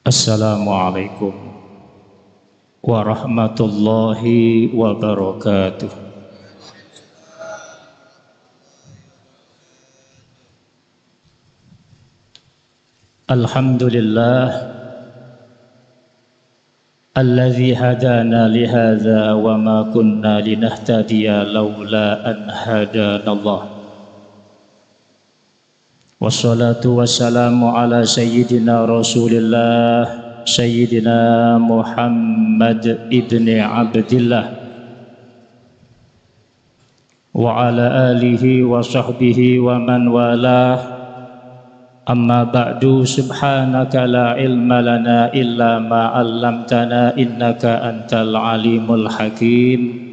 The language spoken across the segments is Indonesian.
Assalamualaikum warahmatullahi wabarakatuh. Alhamdulillah alladzi hadana lihadza wa ma kunna linahtadiya laula an hadanallah. Wassalatu wassalamu ala sayyidina Rasulillah Sayyidina Muhammad ibni Abdillah wa ala alihi wa sahbihi wa man walah. Amma ba'du, subhanaka la ilma lana illa ma 'allamtana innaka antal alimul hakim.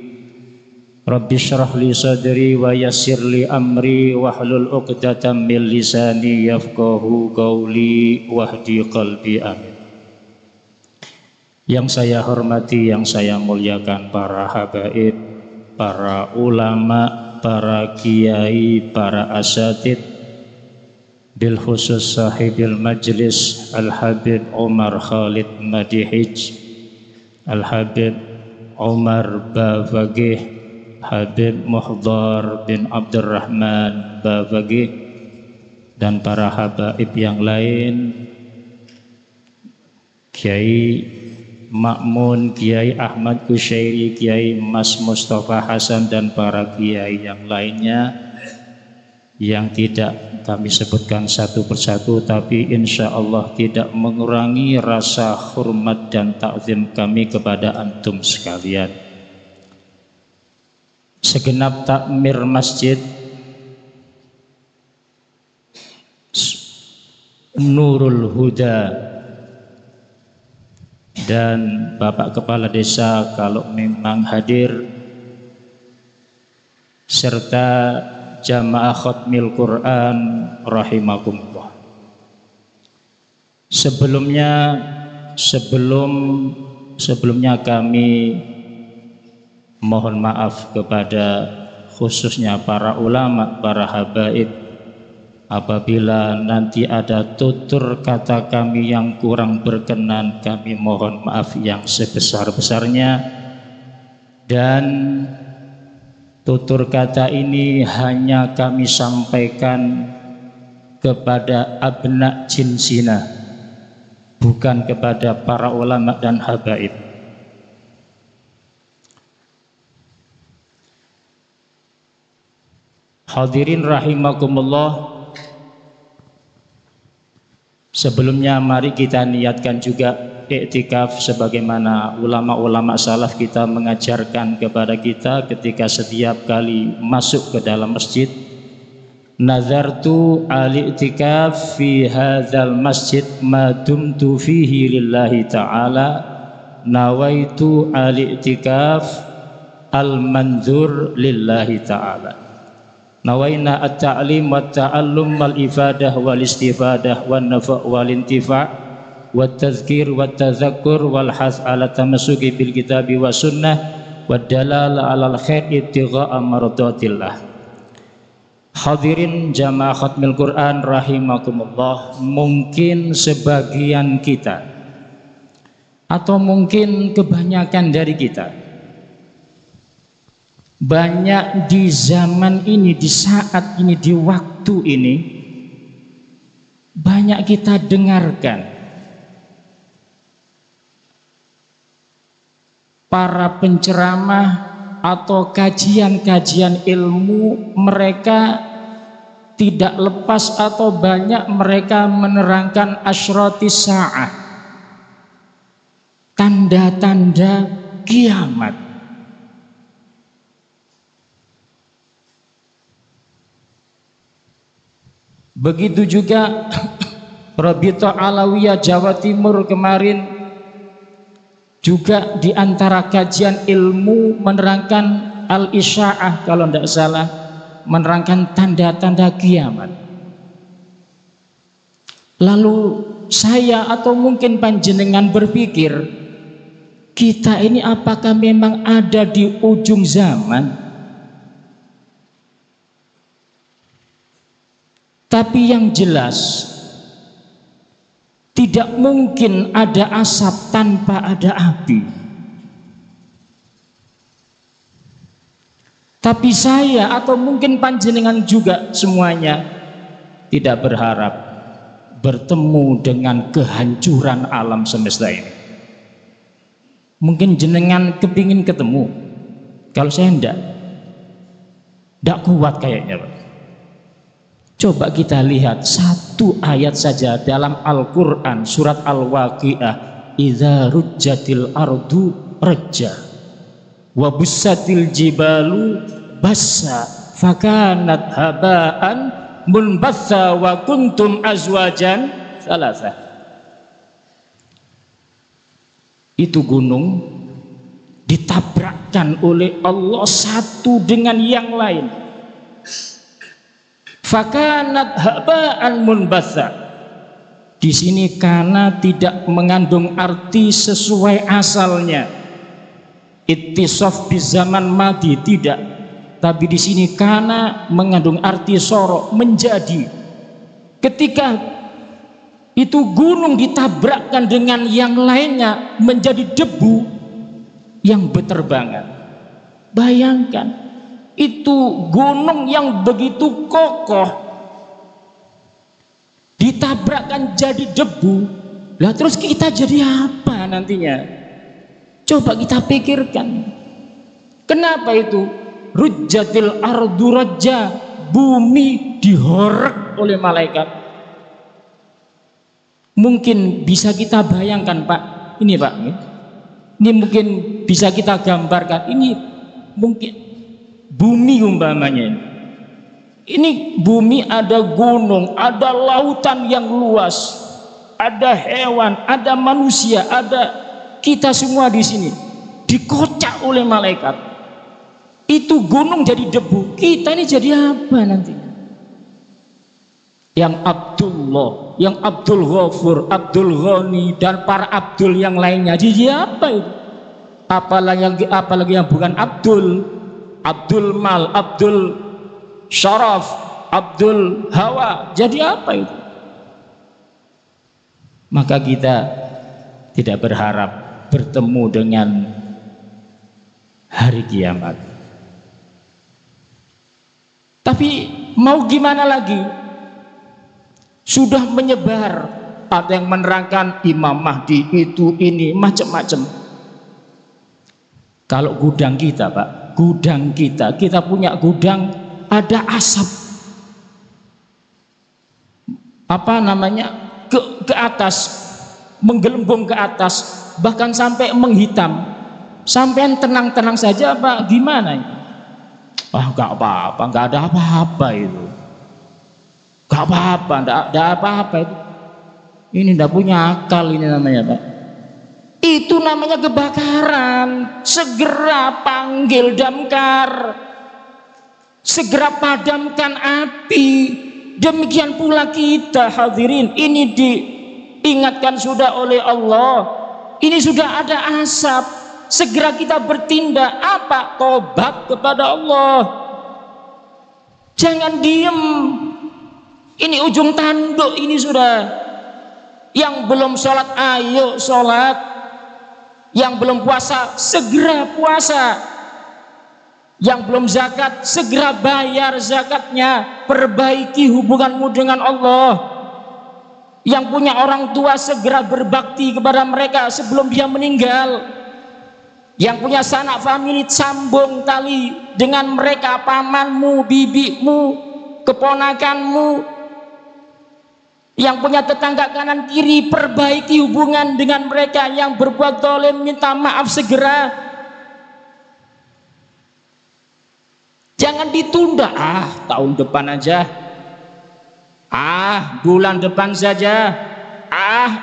Rabbi syrah li sadri wa yassir li amri wahlul 'uqdatam min lisani yafqahu qawli wahdi qalbi, amin. Yang saya hormati, yang saya muliakan para habaib, para ulama, para kiai, para asatid, bil khusus sahibil majlis Al-Habib Umar Khalid Madihij, Al-Habib Umar Bavagih, Habib Muhdar bin Abdurrahman Bavagih, dan para habaib yang lain, Kiai Ma'mun, Kiai Ahmad Kusyairi, Kiai Mas Mustafa Hasan, dan para kiai yang lainnya yang tidak kami sebutkan satu persatu, tapi insya Allah tidak mengurangi rasa hormat dan takzim kami kepada antum sekalian. Segenap takmir masjid Nurul Huda dan Bapak Kepala Desa kalau memang hadir, serta jamaah khatmil Quran rahimakumullah. Sebelumnya kami mohon maaf kepada khususnya para ulama, para habaib, apabila nanti ada tutur kata kami yang kurang berkenan, kami mohon maaf yang sebesar-besarnya. Dan tutur kata ini hanya kami sampaikan kepada abna jinsina, bukan kepada para ulama dan habaib. Hadirin rahimakumullah, sebelumnya mari kita niatkan juga iktikaf sebagaimana ulama-ulama salaf kita mengajarkan kepada kita ketika setiap kali masuk ke dalam masjid. Nazartu al-i'tikaf fi hadzal masjid ma dumtu fihi lillahi ta'ala, nawaitu al-i'tikaf al-manzur lillahi ta'ala. Nawaina at-ta'lim wa ta'allum wal ifadah wal istifadah wan nafa' wal intifa' wat tazkir wat tazakkur wal has ala tamassuki bil kitabi was sunnah wad dalala alal khair ibtigha'a mardatillah. Hadirin jamaah khatmil Quran rahimakumullah, mungkin sebagian kita atau mungkin kebanyakan dari kita banyak di zaman ini, di saat ini, di waktu ini, banyak kita dengarkan para penceramah atau kajian-kajian ilmu, mereka tidak lepas atau banyak mereka menerangkan asyratis sa'ah, tanda-tanda kiamat. Begitu juga Rabita Alawiyah Jawa Timur kemarin juga di antara kajian ilmu menerangkan al-isya'ah, kalau tidak salah, menerangkan tanda-tanda kiamat. Lalu saya atau mungkin panjenengan berpikir, kita ini apakah memang ada di ujung zaman? Tapi yang jelas Tidak mungkin ada asap tanpa ada api. Tapi saya atau mungkin panjenengan juga semuanya tidak berharap bertemu dengan kehancuran alam semesta ini. Mungkin jenengan kepingin ketemu, kalau saya tidak kuat kayaknya, Pak. Coba kita lihat satu ayat saja dalam Al-Quran, surat Al-Waqi'ah. Idza rujjatil ardu rajja wa bussatil jibalu bassa fakanat haba'an munbatha wa kuntum azwajan salasa. Itu gunung ditabrakkan oleh Allah satu dengan yang lain. Fakanat haba'an munbatha. Di sini karena tidak mengandung arti sesuai asalnya. Ittisaf bi zaman madi tidak. Tapi di sini karena mengandung arti sorok menjadi. Ketika itu gunung ditabrakkan dengan yang lainnya menjadi debu yang berterbangan. Bayangkan, itu gunung yang begitu kokoh ditabrakkan jadi debu. Lah terus kita jadi apa nantinya? Coba kita pikirkan. Kenapa itu? Rujjatil ardu rajja, bumi dihorek oleh malaikat. Mungkin bisa kita bayangkan, Pak. Ini Pak, ini mungkin bisa kita gambarkan. Ini mungkin bumi umpamanya ini bumi, ada gunung, ada lautan yang luas, ada hewan, ada manusia, ada kita semua di sini dikocak oleh malaikat. Itu gunung jadi debu, kita ini jadi apa nantinya? Yang Abdullah, yang Abdul Ghafur, Abdul Ghani, dan para Abdul yang lainnya jadi apa itu? Apalagi yang bukan Abdul, Abdul Mal, Abdul Syaraf, Abdul Hawa, jadi apa itu? Maka kita tidak berharap bertemu dengan hari kiamat. Tapi mau gimana lagi? Sudah menyebar, ada yang menerangkan Imam Mahdi itu ini macam-macam. Kalau gudang kita, Pak, gudang kita punya gudang, ada asap apa namanya ke atas, menggelembung ke atas, bahkan sampai menghitam. Sampai tenang-tenang saja Pak, gimana ini? Enggak apa-apa, enggak ada apa-apa itu, enggak apa-apa, enggak ada apa-apa itu. Ini enggak punya akal ini namanya, Pak. Itu namanya kebakaran. Segera panggil damkar, segera padamkan api. Demikian pula kita hadirin, ini diingatkan sudah oleh Allah. Ini sudah ada asap, segera kita bertindak. Apa? Tobat kepada Allah. Jangan diem. Ini ujung tanduk ini sudah. Yang belum sholat, ayo sholat. Yang belum puasa, segera puasa. Yang belum zakat, segera bayar zakatnya. Perbaiki hubunganmu dengan Allah. Yang punya orang tua, segera berbakti kepada mereka sebelum dia meninggal. Yang punya sanak famili, sambung tali dengan mereka, pamanmu, bibimu, keponakanmu. Yang punya tetangga kanan kiri, perbaiki hubungan dengan mereka. Yang berbuat zalim, minta maaf segera. Jangan ditunda, tahun depan aja, bulan depan saja,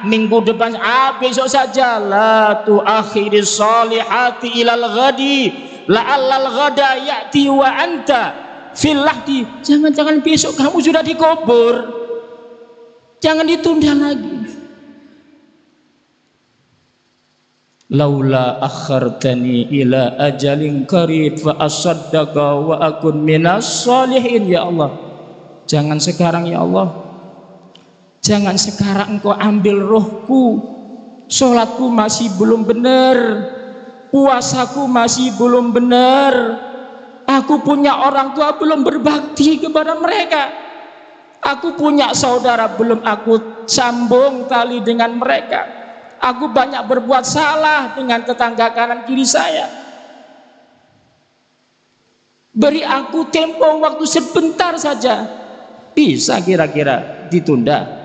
minggu depan, besok saja. La tu'akhiris salihati ilal ghadi la'allal ghada ya'ti wa anta fil lahdi. Jangan-jangan besok kamu sudah dikubur. Jangan ditunda lagi. Laula akhartani ila ajalin qarib fa asaddaqa wa akun minas sholihin. Ya Allah, jangan sekarang ya Allah, Jangan sekarang engkau ambil rohku, sholatku masih belum benar, puasaku masih belum benar, aku punya orang tua belum berbakti kepada mereka, aku punya saudara belum aku sambung tali dengan mereka, aku banyak berbuat salah dengan tetangga kanan kiri saya. Beri aku tempo waktu sebentar saja. Bisa kira-kira ditunda?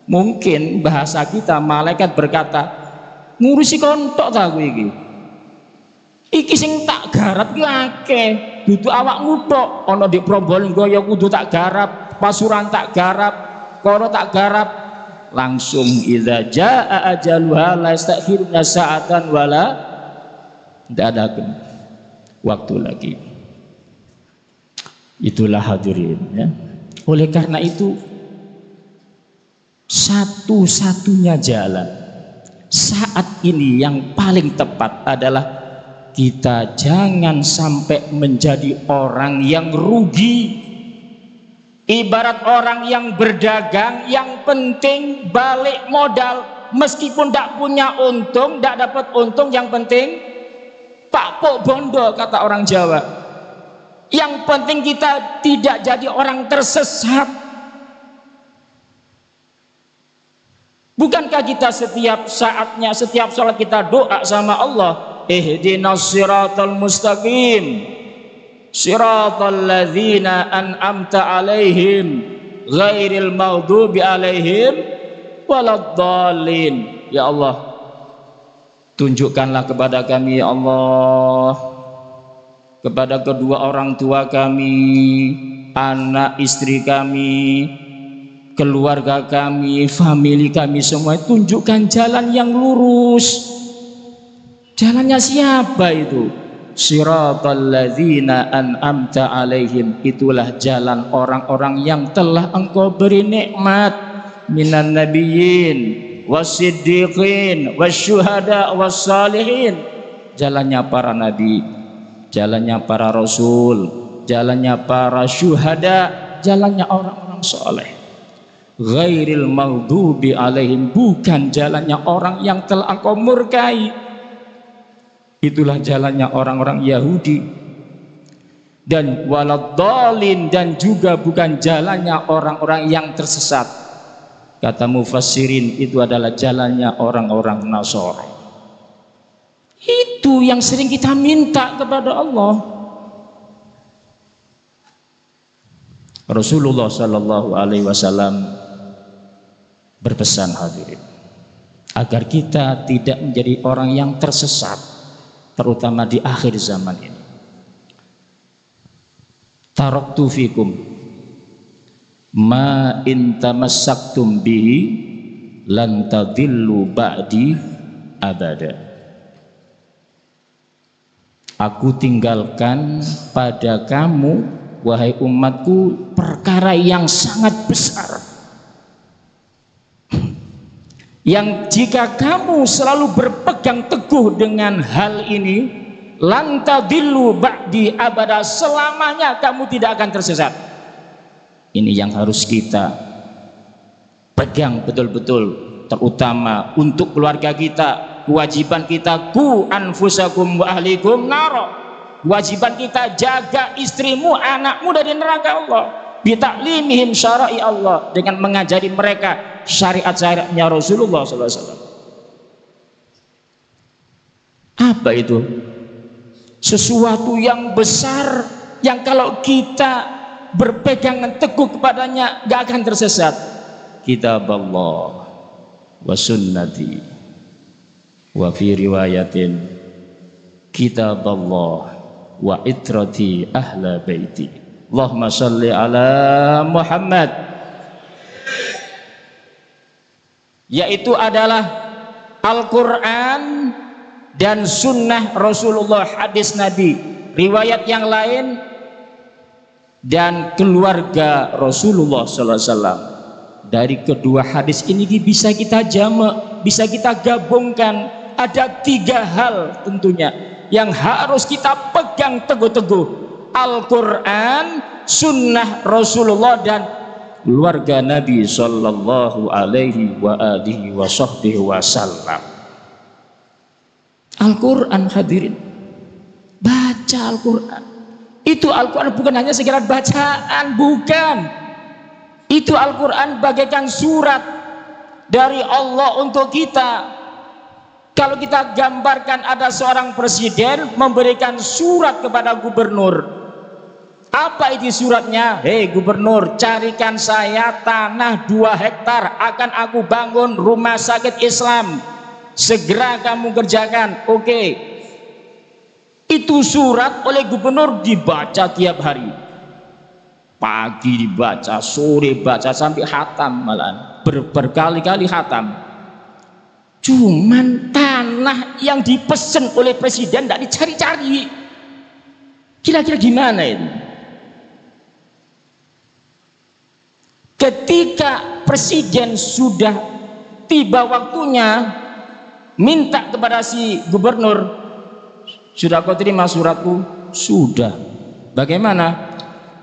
Mungkin bahasa kita, malaikat berkata, ngurusi kontok ta kowe iki sing tak garap ki akeh, dudu awakmu tok. Ana di Probolinggo ya kudu tak garap, Pasuruan tak garap, Koro tak garap. Langsung idza jaa ajaluha la yastakhiruna sa'atan wala, tidak ada waktu lagi. Itulah hadirin ya. Oleh karena itu, satu-satunya jalan saat ini yang paling tepat adalah kita jangan sampai menjadi orang yang rugi. Ibarat orang yang berdagang, yang penting balik modal, meskipun tidak punya untung, tidak dapat untung, yang penting Pak Pok Bondo kata orang Jawa. Yang penting kita tidak jadi orang tersesat. Bukankah kita setiap saatnya, setiap sholat kita doa sama Allah, ihdinas siratal mustaqim, siratal ladzina an'amta alaihim, ghairil maghdubi alaihim waladdallin. Ya Allah, tunjukkanlah kepada kami ya Allah, kepada kedua orang tua kami, anak istri kami, keluarga kami, famili kami semua, tunjukkan jalan yang lurus. Jalannya siapa itu? Siratal ladzina an'amta alaihim, itulah jalan orang-orang yang telah engkau beri nikmat, minan nabiyyin wasiddiqin wasyuhada wassalihin. Jalannya para nabi, jalannya para rasul, jalannya para syuhada, jalannya orang-orang soleh. Ghairil maghdubi alaihim, bukan jalannya orang yang telah engkau murkai. Itulah jalannya orang-orang Yahudi. Dan waladdallin, dan juga bukan jalannya orang-orang yang tersesat. Kata mufassirin, itu adalah jalannya orang-orang Nasara. Itu yang sering kita minta kepada Allah. Rasulullah sallallahu alaihi wasallam berpesan hadirin, agar kita tidak menjadi orang yang tersesat, terutama di akhir zaman ini. Taraktu fikum ma in tamassaktum bihi lan tadillu ba'di abada. Aku tinggalkan pada kamu, wahai umatku, perkara yang sangat besar, yang jika kamu selalu berpegang teguh dengan hal ini, lan tadillu ba'di abada, selamanya kamu tidak akan tersesat. Ini yang harus kita pegang betul-betul, terutama untuk keluarga kita. Kewajiban kita, ku anfusakum wa ahlikum naro, kewajiban kita jaga istrimu, anakmu dari neraka Allah, bitaklimihim syara'i Allah, dengan mengajari mereka syariat-syariatnya Rasulullah SAW. Apa itu? Sesuatu yang besar, yang kalau kita berpegangan teguh kepadanya gak akan tersesat. Kitab Allah wa sunnati, wa fi riwayatin kitab Allah wa itrati ahla baiti. Allahumma salli ala Muhammad, yaitu adalah Al-Quran dan sunnah Rasulullah, hadis Nabi, riwayat yang lain, dan keluarga Rasulullah SAW. Dari kedua hadis ini bisa kita jamak, bisa kita gabungkan. Ada 3 hal tentunya yang harus kita pegang teguh-teguh: Al-Quran, sunnah Rasulullah, dan keluarga Nabi sallallahu alaihi wa alihi wa sahbihi wasallam. Al-Quran hadirin, baca Al-Quran. Itu Al-Quran bukan hanya sekedar bacaan, bukan. Itu Al-Quran bagaikan surat dari Allah untuk kita. Kalau kita gambarkan ada seorang presiden memberikan surat kepada gubernur, apa itu suratnya? Hei gubernur, carikan saya tanah 2 hektar, akan aku bangun rumah sakit Islam, segera kamu kerjakan. Oke. Itu surat oleh gubernur dibaca tiap hari, pagi dibaca, sore baca, sampai khatam, malahan berkali-kali khatam. Cuman tanah yang dipesan oleh presiden tidak dicari-cari. Kira-kira gimana itu? Ketika presiden sudah tiba waktunya minta kepada si gubernur, sudah kau terima suratku? Sudah. Bagaimana?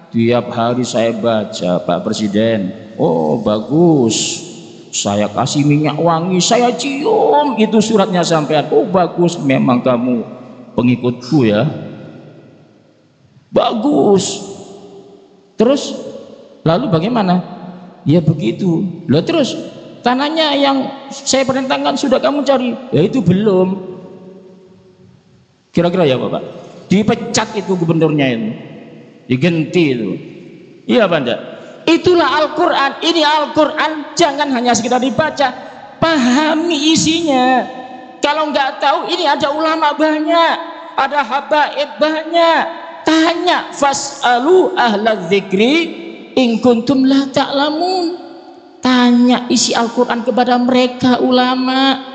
Tiap hari saya baca, Pak Presiden. Oh bagus, saya kasih minyak wangi, saya cium itu suratnya sampean. Oh bagus, memang kamu pengikutku ya. Bagus. Terus lalu bagaimana? Ya begitu. Lah terus tanahnya yang saya perintahkan sudah kamu cari? Ya itu belum. Kira-kira ya Bapak, dipecat itu gubernurnya itu, diganti itu. Iya Pak enggak? Itulah Al-Quran. Ini Al-Quran jangan hanya sekedar dibaca, pahami isinya. Kalau nggak tahu, ini ada ulama banyak, ada habaib banyak. Tanya, fas'alu ahla dzikri in kuntum la ta'lamun. Tanya isi Al-Quran kepada mereka ulama.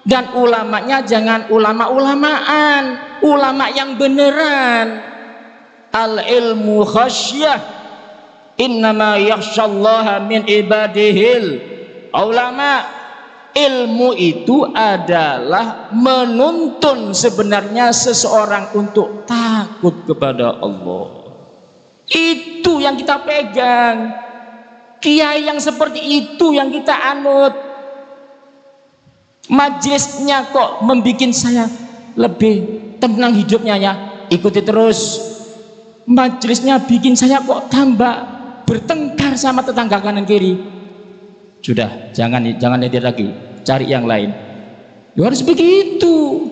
Dan ulamanya jangan ulama-ulamaan, ulama yang beneran. Al-ilmu khasyah, innama yakhsyallaha min ibadihil ulama. Ilmu itu adalah menuntun sebenarnya seseorang untuk takut kepada Allah. Itu yang kita pegang. Kiai yang seperti itu yang kita anut. Majelisnya kok membuat saya lebih tenang hidupnya ya, ikuti terus. Majelisnya bikin saya kok tambah bertengkar sama tetangga kanan kiri. Sudah, jangan itu lagi, cari yang lain. Ya harus begitu.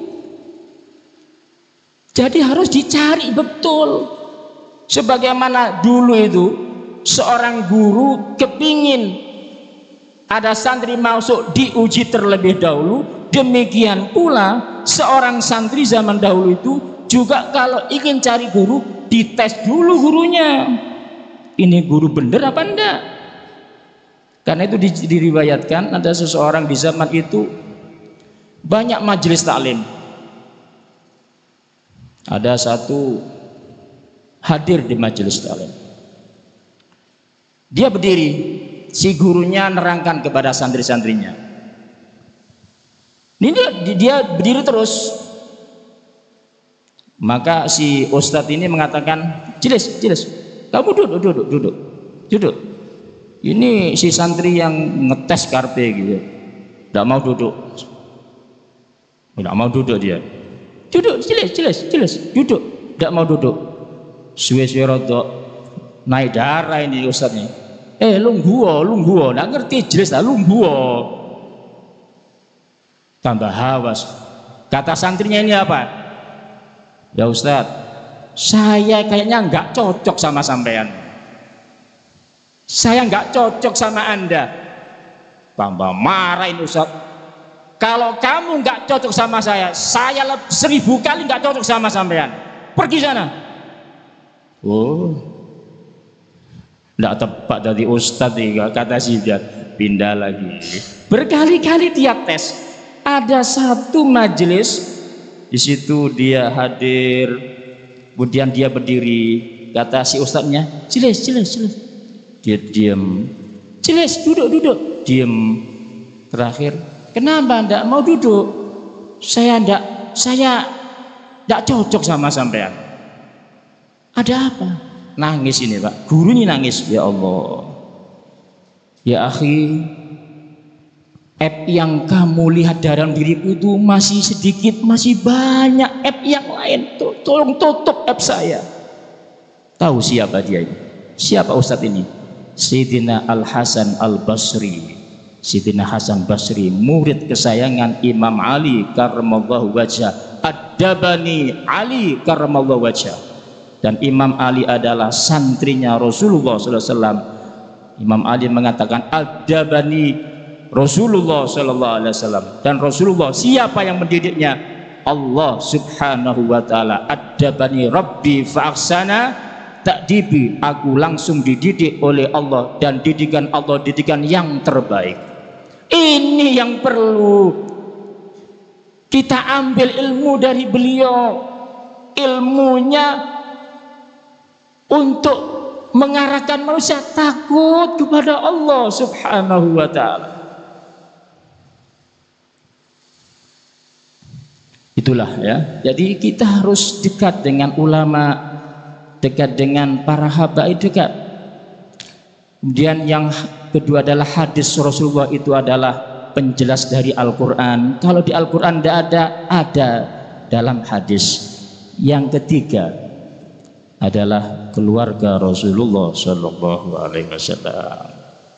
Jadi harus dicari betul. Sebagaimana dulu itu seorang guru kepingin ada santri masuk diuji terlebih dahulu, demikian pula seorang santri zaman dahulu itu juga kalau ingin cari guru dites dulu gurunya, ini guru bener apa enggak. Karena itu diriwayatkan ada seseorang di zaman itu banyak majelis taklim, ada satu hadir di majelis taklim, dia berdiri, si gurunya nerangkan kepada santri-santrinya. Ini dia berdiri terus. Maka si ustadz ini mengatakan, jelas, kamu duduk. Ini si santri yang ngetes karpe gitu, tidak mau duduk, dia. Duduk, jelas, duduk, tidak mau duduk. Suwe-suwe rodok naik darah ini ustadznya. Lungguo, nggak ngerti jelas lah lungguo. Tambah hawas. Kata santrinya ini apa? Ya Ustadz, saya kayaknya nggak cocok sama sampean. Saya nggak cocok sama Anda. Tambah marah ini Ustadz. Kalau kamu nggak cocok sama saya 1000 kali nggak cocok sama sampean. Pergi sana. Oh. Tidak tepat dari ustadz nih, kata si dia, pindah lagi. Berkali-kali dia tes. Ada satu majelis di situ dia hadir, kemudian dia berdiri. Kata si ustadznya, jelas. Dia diam. Jelas, duduk. Diam. Terakhir, kenapa tidak mau duduk? Saya tidak cocok sama sampean. Ada apa? Nangis ini Pak, guru ini nangis. Ya Allah, Ya akhi, app yang kamu lihat dalam diriku itu masih sedikit, masih banyak app yang lain. Tolong tutup app saya. Tahu siapa dia ini? Siapa Ustadz ini? Sayyidina Al-Hasan Al-Basri. Sayyidina Hasan Basri, murid kesayangan Imam Ali karramallahu wajhah. Adabani Ali karramallahu wajhah. Dan Imam Ali adalah santrinya Rasulullah SAW. Imam Ali mengatakan adabani Rasulullah sallallahu alaihi wasallam, dan Rasulullah siapa yang mendidiknya? Allah Subhanahu wa taala. Adabani Rabbi fa'ahsana ta'dibi, aku langsung dididik oleh Allah, dan didikan Allah didikan yang terbaik. Ini yang perlu kita ambil ilmu dari beliau, ilmunya untuk mengarahkan manusia takut kepada Allah Subhanahu wa taala. Itulah ya. Jadi kita harus dekat dengan ulama, dekat dengan para habaib, dekat. Kemudian yang kedua adalah hadis Rasulullah, itu adalah penjelas dari Al-Quran. Kalau di Al-Quran tidak ada dalam hadis. Yang ketiga adalah keluarga Rasulullah Shallallahu Alaihi Wasallam.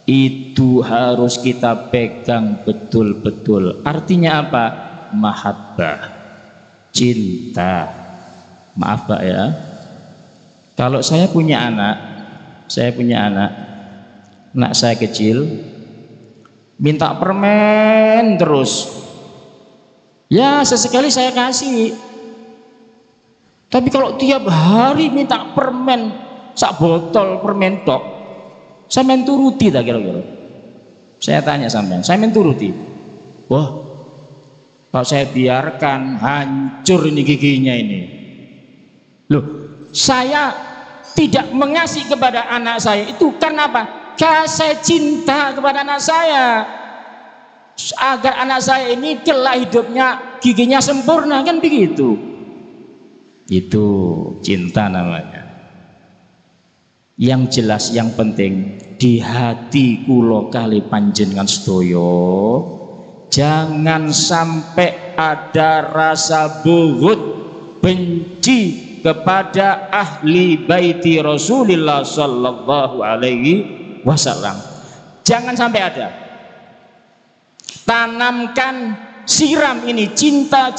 Itu harus kita pegang betul-betul. Artinya apa? Mahabbah, cinta. Maaf Pak ya, kalau saya punya anak saya kecil minta permen terus, ya sesekali saya kasih. Tapi kalau tiap hari minta permen, sak botol permen tok, saya menturuti tak kira-kira? Saya tanya sampean, saya menturuti? Wah, kalau saya biarkan hancur ini giginya ini. Loh, saya tidak mengasihi kepada anak saya itu karena apa? Karena saya cinta kepada anak saya, agar anak saya ini kelak hidupnya giginya sempurna, kan begitu. Itu cinta namanya. Yang jelas, yang penting di hati kula kali panjenengan sedaya jangan sampai ada rasa bughd, benci kepada ahli baiti Rasulullah sallallahu alaihi wasallam. Jangan sampai ada. Tanamkan, siram ini cinta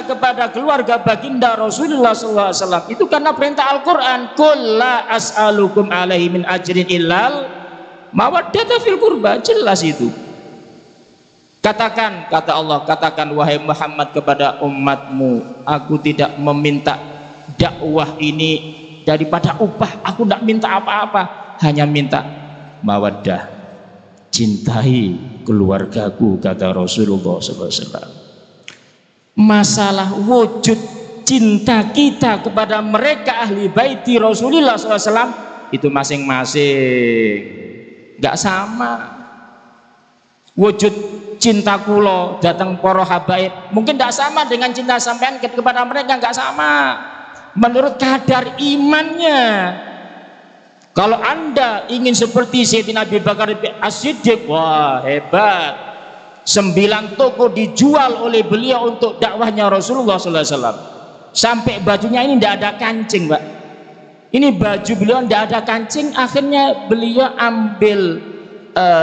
kepada keluarga baginda Rasulullah SAW. Itu karena perintah Al-Quran, qul la as'alukum alaihi min ajrin illal mawaddata fil qurba. Jelas itu. Katakan, kata Allah, katakan wahai Muhammad kepada umatmu, aku tidak meminta dakwah ini daripada upah, aku tidak minta apa-apa, hanya minta mawaddah, cintai keluargaku, kata Rasulullah SAW. Masalah wujud cinta kita kepada mereka ahli baiti Rasulullah SAW itu masing-masing nggak sama. Wujud cinta kulo datang para habaib mungkin tidak sama dengan cinta sampean kepada mereka, nggak sama menurut kadar imannya. Kalau anda ingin seperti Sayyidina Abu Bakar As-Siddiq, wah hebat, 9 toko dijual oleh beliau untuk dakwahnya Rasulullah SAW, sampai bajunya ini tidak ada kancing Pak, ini baju beliau tidak ada kancing, akhirnya beliau ambil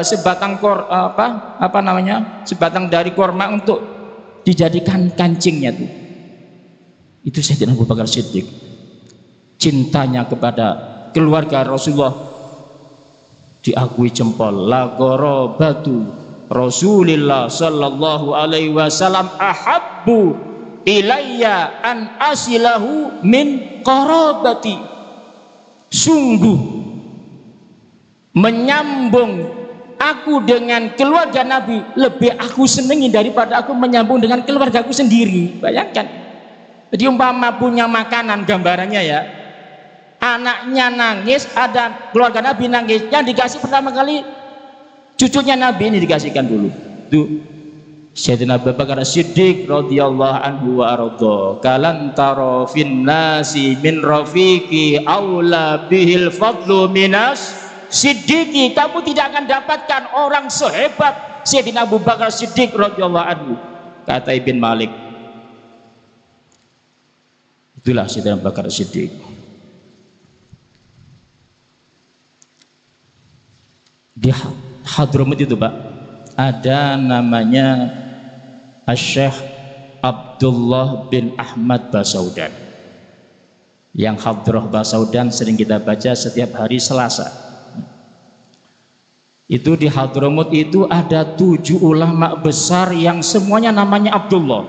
sebatang sebatang dari korma untuk dijadikan kancingnya tuh. Itu Sayyidina Abu Bakar Siddiq, cintanya kepada keluarga Rasulullah diakui jempol. La qarabatu Rasulillah sallallahu alaihi wasallam ahabbu ilayya an asilahu min qarabati. Sungguh menyambung aku dengan keluarga Nabi lebih aku senangi daripada aku menyambung dengan keluarga aku sendiri. Bayangkan, jadi umpama punya makanan, gambarannya ya, anaknya nangis, ada keluarga Nabi nangis, yang dikasih pertama kali cucunya Nabi ini dikasihkan dulu. Tuh Sayyidina Abu Bakar Siddiq radhiyallahu anhu wa arda, kalan taro fin nasi min rafiqi aula bihil fadlu minas Siddiqi, kamu tidak akan dapatkan orang sehebat Sayyidina Abu Bakar Siddiq radhiyallahu anhu, kata Ibn Malik. Itulah Sayyidina Abu Bakar Siddiq. Di Hadramut itu Pak, ada namanya Syekh Abdullah bin Ahmad Basaudan. Yang Hadrah Basaudan sering kita baca setiap hari Selasa. Itu di Hadramut itu ada 7 ulama besar yang semuanya namanya Abdullah.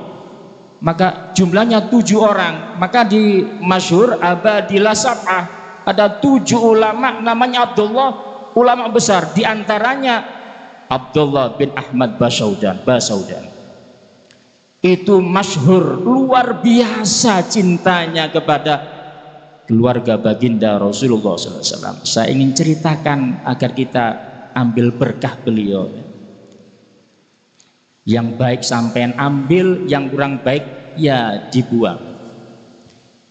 Maka jumlahnya 7 orang. Maka di masyhur Abadilah Sab'ah ada 7 ulama namanya Abdullah, ulama besar. Di antaranya Abdullah bin Ahmad Basaudan. Itu masyhur, luar biasa cintanya kepada keluarga baginda Rasulullah SAW. Saya ingin ceritakan agar kita ambil berkah beliau. Yang baik sampean ambil, yang kurang baik ya dibuang.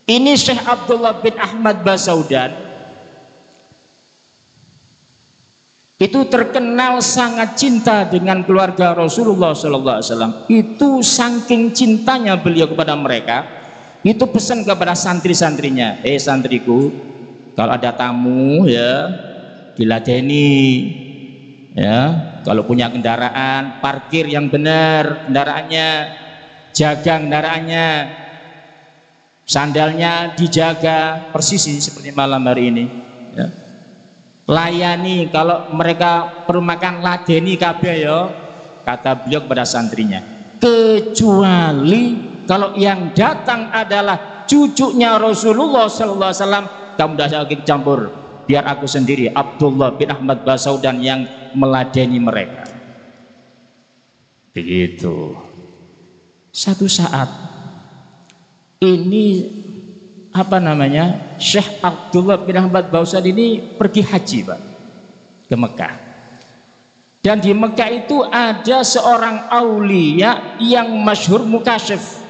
Ini Syekh Abdullah bin Ahmad Basaudan itu terkenal sangat cinta dengan keluarga Rasulullah SAW. Itu saking cintanya beliau kepada mereka, itu pesan kepada santri-santrinya, santriku, kalau ada tamu ya diladeni, ya, kalau punya kendaraan parkir yang benar kendaraannya, jaga kendaraannya, sandalnya dijaga persis seperti malam hari ini, ya. Layani, kalau mereka perlu makan ladeni kabeh ya, kata beliau kepada santrinya, kecuali kalau yang datang adalah cucunya Rasulullah SAW, kamu tidak usah campur, biar aku sendiri, Abdullah bin Ahmad Basaudan yang meladeni mereka. Begitu. Satu saat ini Syekh Abdullah bin Ahmad Basaudan ini pergi haji Pak, ke Mekah. Dan di Mekah itu ada seorang aulia yang masyhur mukasyif.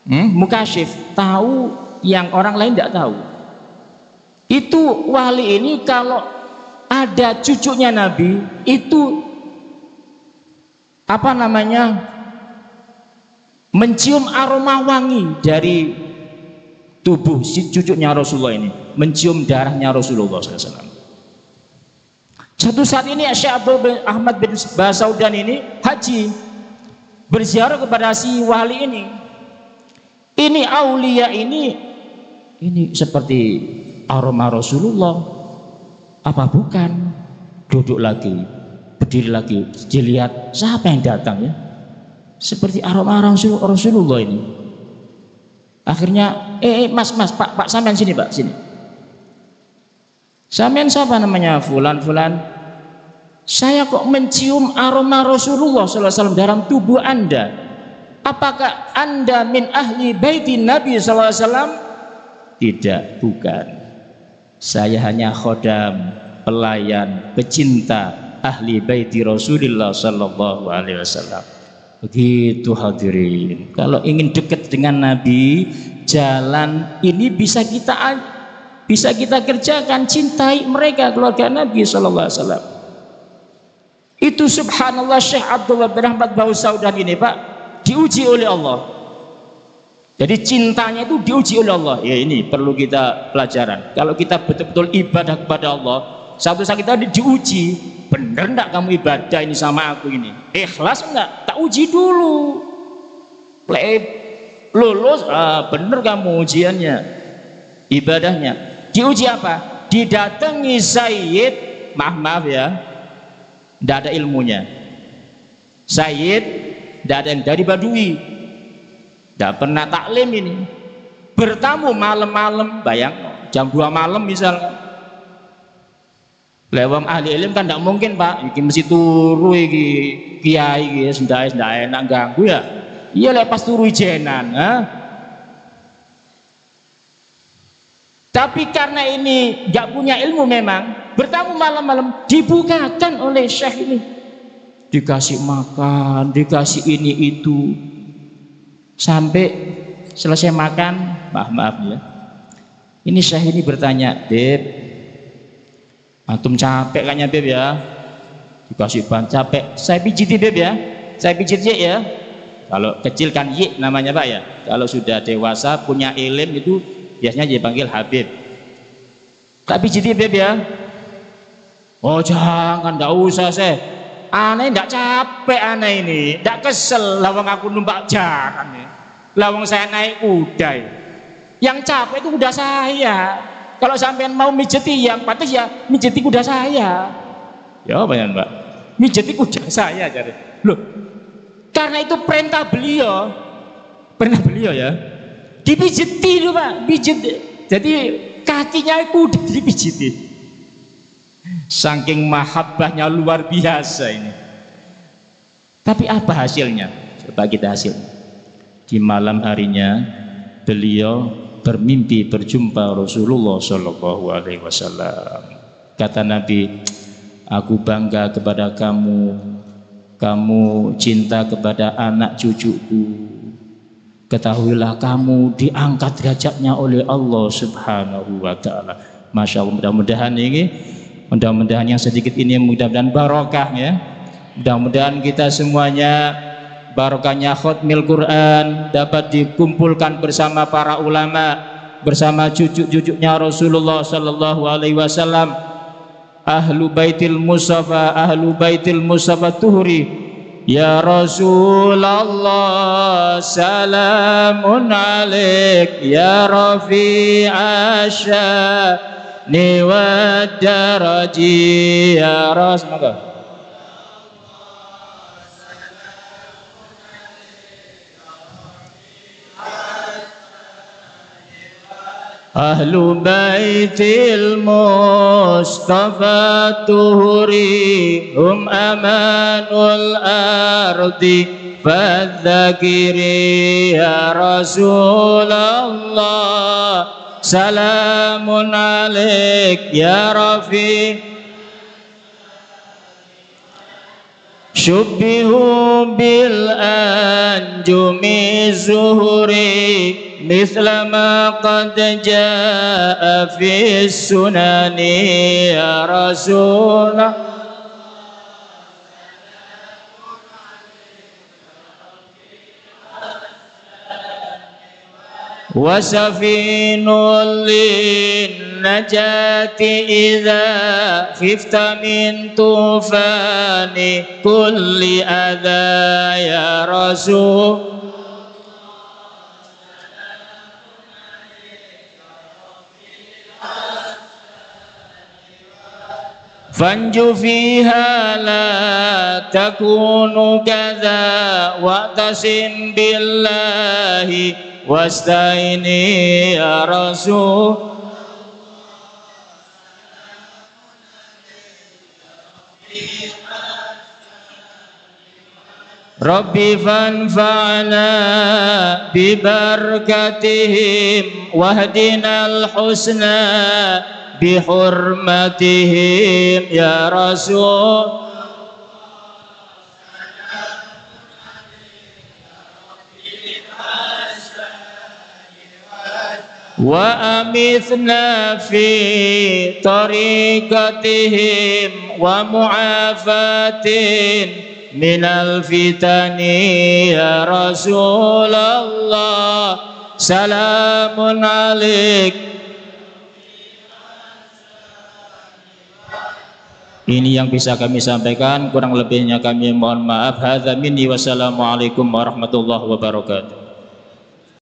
Mukasyif, tahu yang orang lain tidak tahu. Itu wali ini kalau ada cucunya Nabi itu mencium aroma wangi dari tubuh si cucunya Rasulullah ini, mencium darahnya Rasulullah SAW. Satu saat ini Syekh Abdullah bin Ahmad bin Basaudan ini haji, berziarah kepada si wali ini. Ini aulia ini seperti aroma Rasulullah, apa bukan? Duduk lagi, berdiri lagi, dilihat siapa yang datang ya, seperti aroma Rasulullah ini. Akhirnya mas pak sampean sini Pak, sini. Sampean siapa namanya? Fulan. Saya kok mencium aroma Rasulullah SAW dalam tubuh Anda. Apakah Anda min ahli baiti Nabi SAW? Tidak, bukan. Saya hanya khodam, pelayan, pecinta ahli baiti Rasulullah sallallahu alaihi wasallam. Begitu hadirin. Kalau ingin dekat dengan Nabi, jalan ini bisa kita kerjakan, cintai mereka, keluarga Nabi sallallahu alaihi wasallam. Itu subhanallah Syekh Abdullah bin Ahmad Basaudan ini Pak diuji oleh Allah. Jadi cintanya itu diuji oleh Allah. Ya ini perlu kita pelajaran. Kalau kita betul-betul ibadah kepada Allah, satu saat kita diuji, bener enggak kamu ibadah ini sama aku ini? Ikhlas enggak? Tak uji dulu. Lulus, bener kamu ujiannya, ibadahnya. Diuji apa? Didatangi Sayyid, maaf ya, enggak ada ilmunya. Sayyid, enggak ada yang dari Badui, tidak pernah taklim ini, bertamu malam-malam, bayang jam 2 malam misalnya. Lewang ahli ilmu kan tidak mungkin Pak, ini mesti turu iki kiai iki sendae enak ganggu ya. Iya lepas turu ijenan, Tapi karena ini nggak punya ilmu memang, bertamu malam-malam dibukakan oleh Syekh ini. Dikasih makan, dikasih ini itu. Sampai selesai makan, maaf ya, ini Syekh ini bertanya, Dep, Antum capek kayaknya Beb ya, dikasih bahan capek, saya pijiti Beb ya, saya pijit ya. Kalau kecil kan Y namanya Pak ya, kalau sudah dewasa punya ilim itu biasanya dipanggil Habib. Tak pijiti Beb ya. Oh jangan, enggak usah saya. Aneh enggak capek aneh ini, enggak kesel lawang aku numpak jangan ya. Lawang saya naik kuda. Yang capek itu kuda saya. Kalau sampean mau mijeti yang pantas ya mijeti kuda saya. Ya apa ya Mbak? Mijeti kuda saya jadi. Loh, karena itu perintah beliau ya. Dipijeti loh Pak, pijit. Jadi kakinya kuda dipijiti. Saking mahabbahnya luar biasa ini. Tapi apa hasilnya? Coba kita hasilnya. Di malam harinya beliau bermimpi berjumpa Rasulullah Shallallahu Alaihi Wasallam. Kata Nabi, aku bangga kepada kamu, kamu cinta kepada anak cucuku. Ketahuilah kamu diangkat derajatnya oleh Allah Subhanahu Wa Taala. Masya Allah, mudah-mudahan yang sedikit ini mudah-mudahan barokah ya. Mudah-mudahan kita semuanya barokahnya khutmil Quran dapat dikumpulkan bersama para ulama, bersama cucu-cucunya Rasulullah Sallallahu Alaihi Wasallam, ahlu baitil Mustafa tuhri. Ya Rasulullah salamun alaik ya rafi'asya ni wa daraji ya Rasulullah. Ahlu baitil Mustafa tuhri hum amanul ardi fadzakiri ya Rasulullah salamun alaik ya Rafi syubbihu bil anjumi zuhuri mithla ma qad jaa fi sunani ya Rasulullah wa safinul lin najati idza khifta min tufani kulli adha ya Rasul fanju fiha la takunu kadza wa'tasim billahi wasta'ini ya Rasul Rabbi fanfa'na bibarakatihim wahdinal husna bihurmatihim ya Rasul wa amithna fi tariqatihim wa mu'afatin minal fitani ya Rasulullah salamun alaik. Ini yang bisa kami sampaikan, kurang lebihnya kami mohon maaf. Hadza minni wassalamualaikum warahmatullahi wabarakatuh.